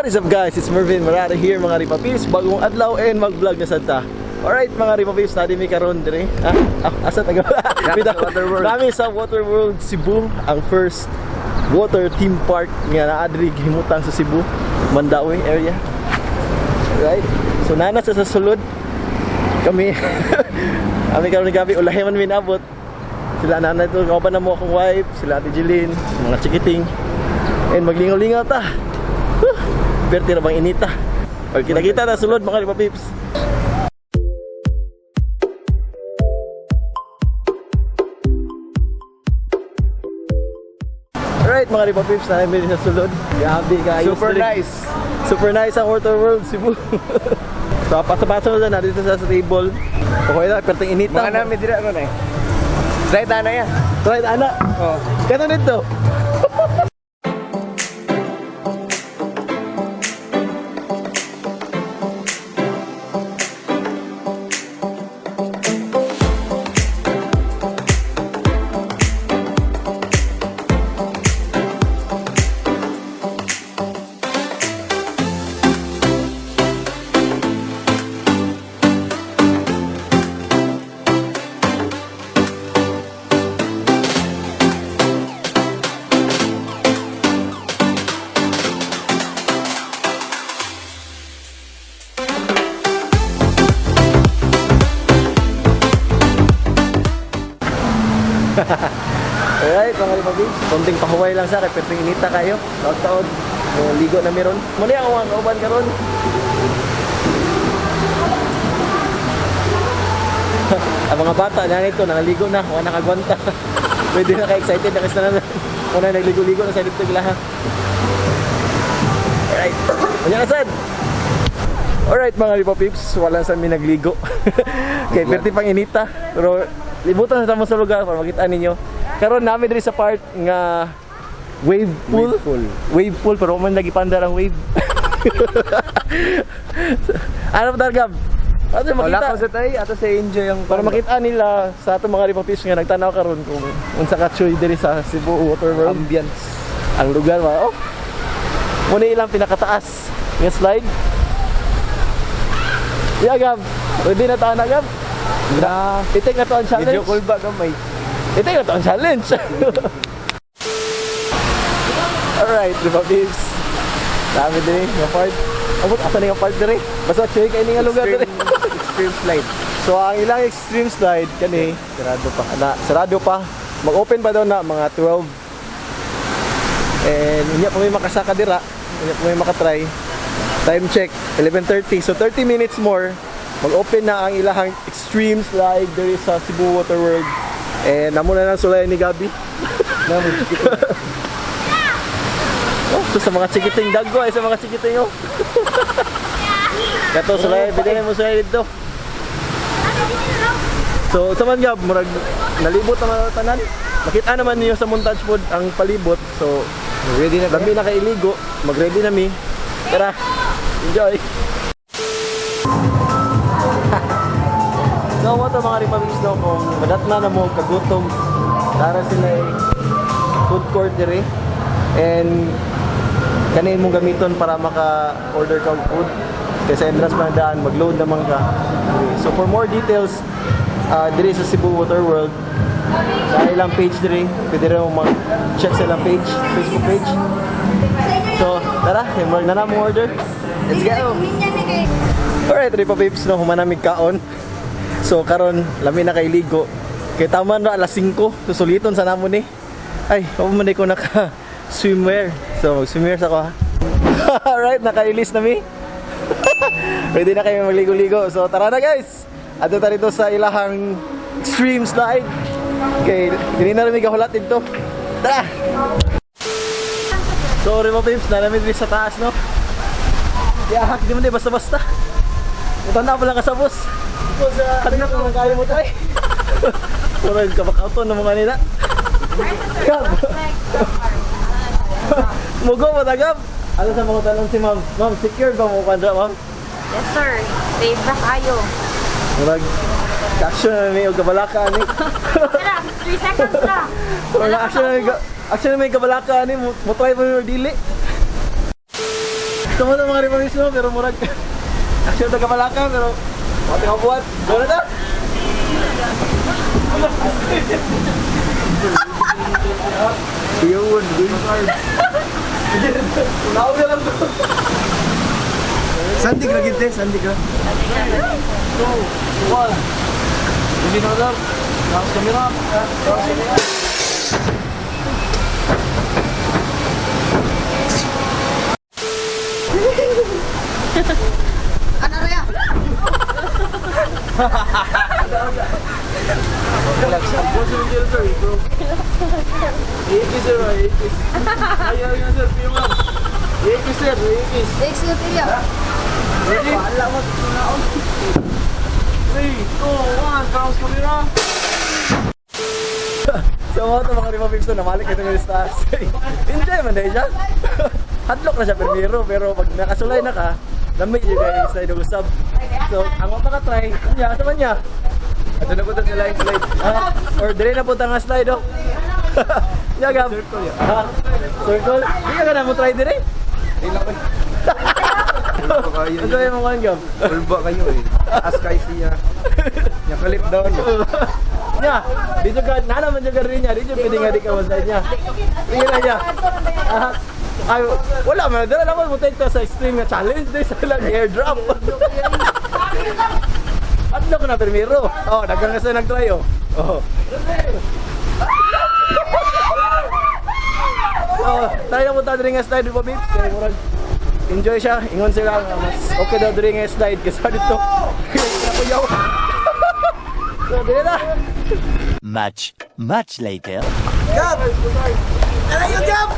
What is up guys? It's Mervin Marada here mga repapeepz. Bagong adlaw and mag-vlog na santa. Alright mga repapeepz, natin may karon dire. Asa taga? Nami sa Waterworld Cebu, ang first water theme park nga naadri gihimutang sa Cebu, Mandaue area. Right? So nana sa sulod kami. Kami karon ni gabi ulahi man minabot. Sila nanay to, kauban na mo akong wife, sila Ate Jeline, mga chikiting. And maglingaw-lingaw ta. Berti na bang inita. Pag kita-kita na sulod mga repapeepz. Alright mga repapeepz, na namin sa sulod. Grabe ka. Super nice. Super nice ang Waterworld Cebu. So pasa-pasa na dito sa table. Okay na, perting inita. Mga namin dira ko na eh. Try ta na yan. Try ta na? Oo. Kato nito. Alright mga repapeepz, konting pahuway lang sa kay perting inita kayo. Taon-taon, ligo na meron. Muli ako ang kauban karon. Ang mga bata na nito, naligo na, wala nakagwanta. Pwede na ka-excited na kasi na muna nagligo-ligo na sa dito lahat. Alright, muna na sad. Alright mga repapeepz, wala sa mi nagligo. Kay perting pang inita, pero libutan sa tamang sa lugar para makita ninyo. Karon namin diri sa part nga wave pool. Wave pool pero man lagi pandar ang wave. Ano ba Gab? Ato makita. Wala ko sa tay, ato sa enjoy ang para makita nila sa ato mga repapeepz nga nagtanaw karon kung unsa ka choy diri sa Cebu Waterworld ambience. Ang lugar ba? Oh. Muna ilang pinakataas nga slide. Yeah Gab, ready na tayo na Gab? Na, itik na to ang challenge. video call ba gamay? Itik na to ang challenge. Alright, repapeepz. Dami din yung part. Abot, asa na yung part din. Basta check kayo nga lugar din. Extreme slide. So ang ilang extreme slide kani Sarado pa. Sarado pa. Mag-open pa daw na mga 12. And hindi pa may makasaka dira. Hindi pa may makatry. Time check 11:30. So 30 minutes more. Mag-open na ang ilahang extreme slide there sa Cebu Waterworld. And namo na lang sulayan ni Gabi. Namo chikiting. Oh, so sa mga chikiting daggo ay sa mga chikiting oh. Kato sulayan, bigyan mo sulayan dito. So sa man Gab, murag nalibot naman ang tanan. Makita naman niyo sa montage pod ang palibot. So Ready na dami na kay iligo, mag-ready na mi. Tara. Enjoy. So mo to mga repapeepz no, kung madatna na mo kagutom, tara sila food court dire. And kanin mong gamiton para maka-order kang food. Kasi entrance pa na daan, mag-load naman ka. So for more details, dire sa Cebu Waterworld, sa ilang page dire, pwede rin mo mag-check sa ilang page, Facebook page. So tara, mag na mo order. Let's go! Alright repapeepz no, humanamig kaon. So karon lami na kay ligo. Kay tama na alas 5, susuliton sa namon ni. Ay, man ko naka swimwear. So mag-swimwear sa ko ha. Alright, naka-release na mi. Ready na kayo magligo-ligo. So tara na guys. Adto ta dito sa ilahang extreme slide. Okay, dili na mi gahulat dito. Tara. So repapeepz, na namin dito sa taas no. Yeah, di mo di basta-basta. Ito na pala ka sa boss. Kanina ko kaya mo tayo. Murag kabak-auto na mga nila. Gab! Mugo mo na Gab! Ano sa mga tanong si ma'am? Ma'am, secure ba mo kandra ma'am? Yes sir, safe na kayo. Murag action na may kabalaka ni. Tara, 3 seconds na. Murag action na may kabalaka ni. Mutuay mo yung dili. Ito mo na mga repapeepz no, pero murag. Actually, taga-Malaka, pero pati kabuhat. Gano'n na? Yun, green card. Unaw na lang to. Sandig na gid, sandig na. Wala. Hindi na lang. Tapos kamera. Tapos kamera. Ano rin yan? Relax lang. Boss yung dito sir, bro. 80 sir, 80. Ayaw yun sir, piyo ma'am. 80 sir, 80. Next yung pilyo. Ready? Wala mo, tunaon. 3, 2, 1, tapos kamera. So mga repapeepz na namalik ito ng stars. Hindi man dahil siya. Hadlock na siya pero pag nakasulay na ka, lamig yung guys slide o usab. So ang mapaka-try, niya, asa man niya? Ato na po ito sa line slide. Or dire na po nga slide oh. Niya gab. Circle ya. Circle? Di ka na mo try dire? Ilang ko. Ano yung mga gab? Ulba kayo eh. As kay siya. Nya kalip down. Nya, dito ka, nanaman dyan ka rin niya, dito pwede nga di ka maslide niya. Tingnan na niya. Ay, wala man, dala naman mo take to sa extreme nga challenge, dahil sa lang airdrop. Adlo ko na primero. Oh, dagang nga sa nag-try oh. Oh. Oh, tayo na punta rin nga slide po, babe. Kaya murag, enjoy siya, ingon sila, mas okay daw rin nga slide kasi dito. Nakuyaw. So, dito na. Much later. Jump! Ano yung jump?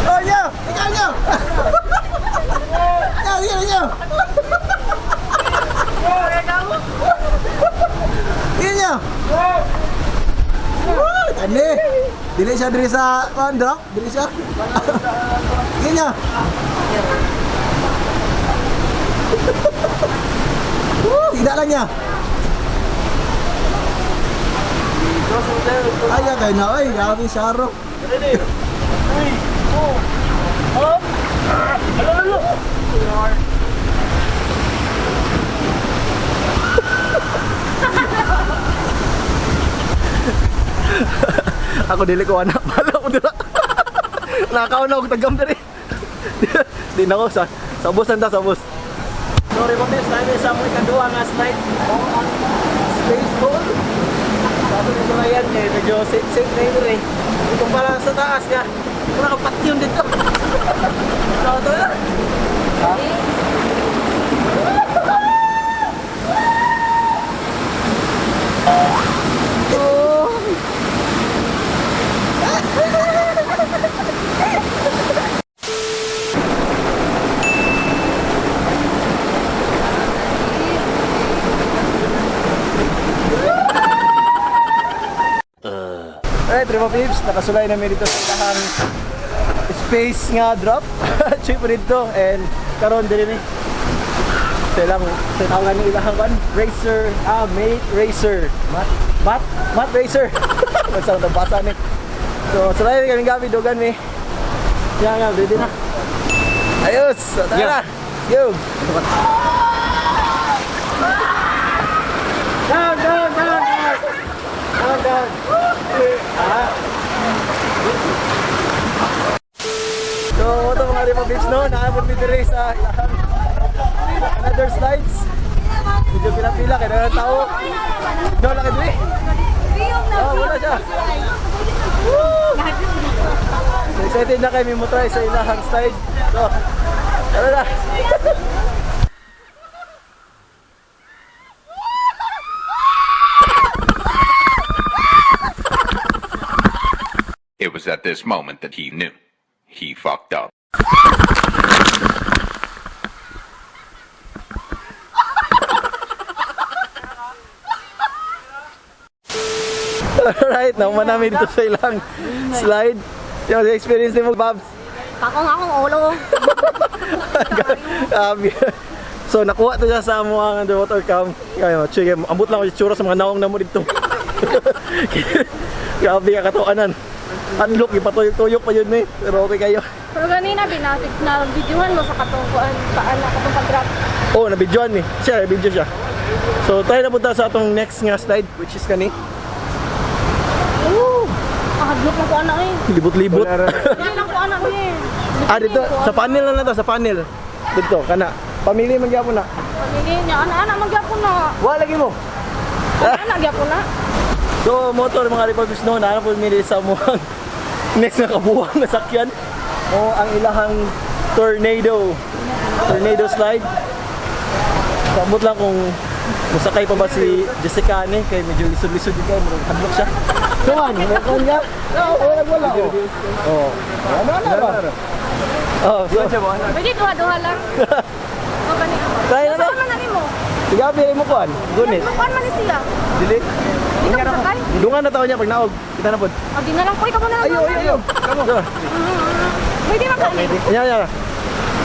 Oh, nyo! Ikaw nyo! Nyo! Yan nyo! Tani! Dili siya diri sa drop? Dili siya? Yan nyo! Tidak lang niya. Ay, kayo na. Ay, grabe Sharo. Ready? 3, 2, up! Alo! Ako dili ko anak. Bala ko dira. Nakakaon na ako tagam diri. Di na ko sa bus nanta sa bus. So, repapeepz tayo sa mga kadua nga slide on space goal. Sabi nito na yan, medyo safe na yun rin. Kung para sa taas ka, wala kang patyon dito. So, ito na. Ha? Alright, repapeepz, nakasulay namin dito sa ilahang space nga drop. Cheap dito and karon din ni. Sa ilang ilahang kan racer, mate racer. Mat racer. Basta na basa ni. So, sulay kami gabi dogan mi. Yan nga, ready na. Ayos, tara. Go. Down. So, ito mga repapeepz no, nakaabot mi diri sa another slides. Medyo pila-pila kaya na tao. No, laki diri. Oh, wala siya. So, excited na kayo mo try sa ilahang slide. So, tara na. It was at this moment that he knew. He fucked up. Alright, naman namin dito sa ilang slide. Yung experience ni mo, Babs. Akong ulo. So, nakuha to siya sa mga underwater cam. Kaya, sige, ambot lang ako yung tsura sa mga naong na mo dito. Grabe ka katuanan. Unlock, ipatuyok-tuyok pa yun eh. Pero okay kayo. Pero ganina, binatik na videohan mo sa katungkuan paan na katong pag-drop. Oo, nabidyoan eh. Siya, nabidyo siya. So, tayo na punta sa atong next nga slide, which is kani. Woo! Hadlok lang ko anak eh. Libot-libot. Hindi lang ko anak eh. Ah, dito, sa panel lang to, sa panel. Dito, kana. Pamili magyapon na. Pamili niya, anak-anak magyapon na. Wala lagi mo. Anak magyapon na. So, motor mga repapeepz no, naana po mili sa mga next na kabuwang na sakyan. O ang ilahang tornado slide. Sabot lang kung masakay pa ba si Jessica ni, kay medyo lisod-lisod din kayo, hadlok siya. Kuman, meron niya? Wala. Oh. Ano ba? Oh, so, Pwede duha-duha lang. O ganito. Kaya na. Saan man na mo? Tigabi ay mo kuan. Gunit. Magkuhan man ni siya. Dili. Ikaw sa sakay? Dungan na taon niya pag naog. Kita na pod. O di na lang po, ikaw muna lang. Ayo. Kamo. Pwede man kani. Nya.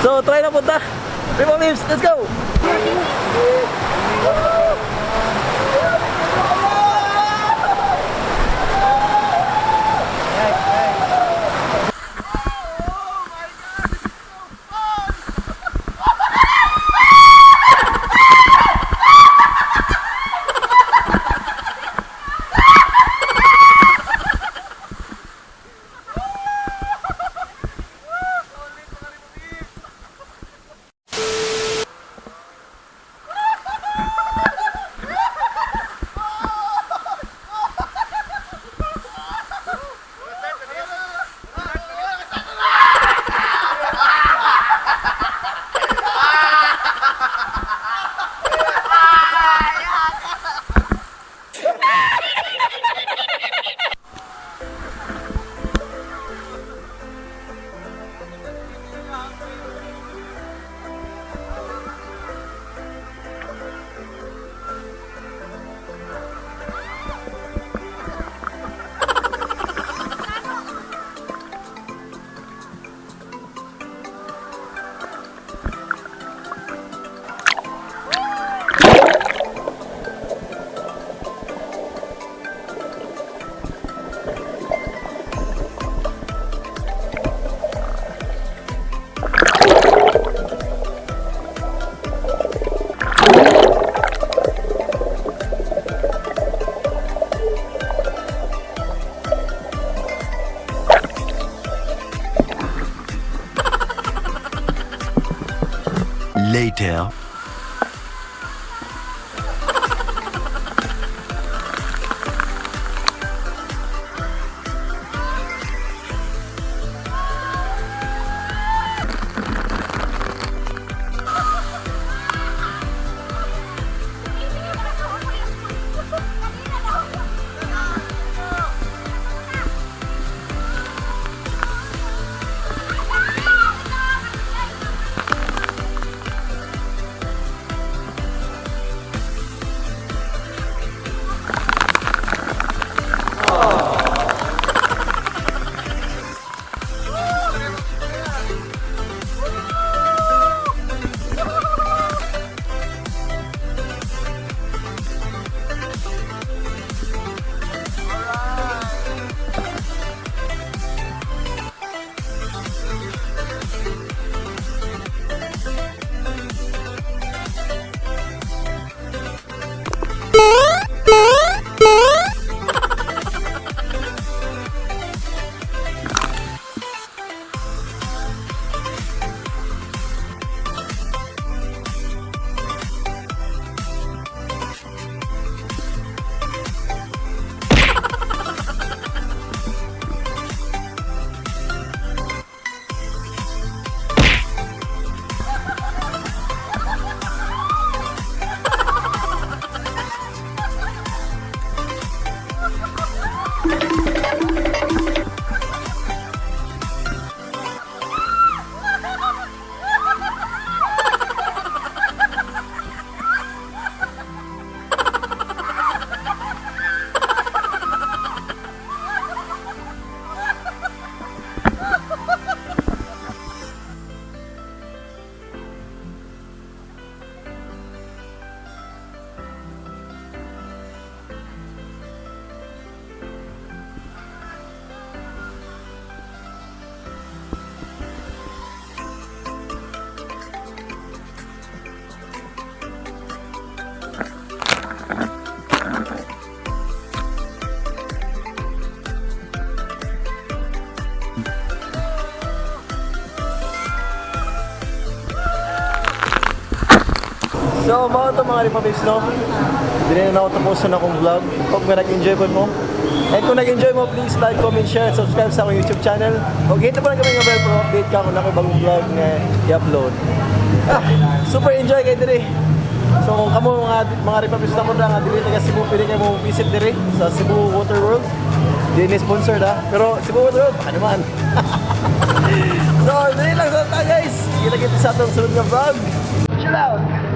So, try na punta. Repapeepz, let's go. Later. So, mga ito mga repapeepz, no? Hindi na ako tapusin akong vlog. Hope nga nag-enjoy po mo. And kung nag-enjoy mo, please like, comment, share, and subscribe sa akong YouTube channel. Huwag hito pa lang kami ng bell para update ka kung ako bagong vlog na i-upload. Super enjoy kayo diri. So kung kamo mga repapeepz na mo na nga dili taga Cebu, pwede kayo mo visit diri sa Cebu Waterworld. Di ni sponsored pero Cebu Waterworld, baka naman. So, dili lang sa ta guys. Kita-kita sa atong sunod na vlog. Chill out!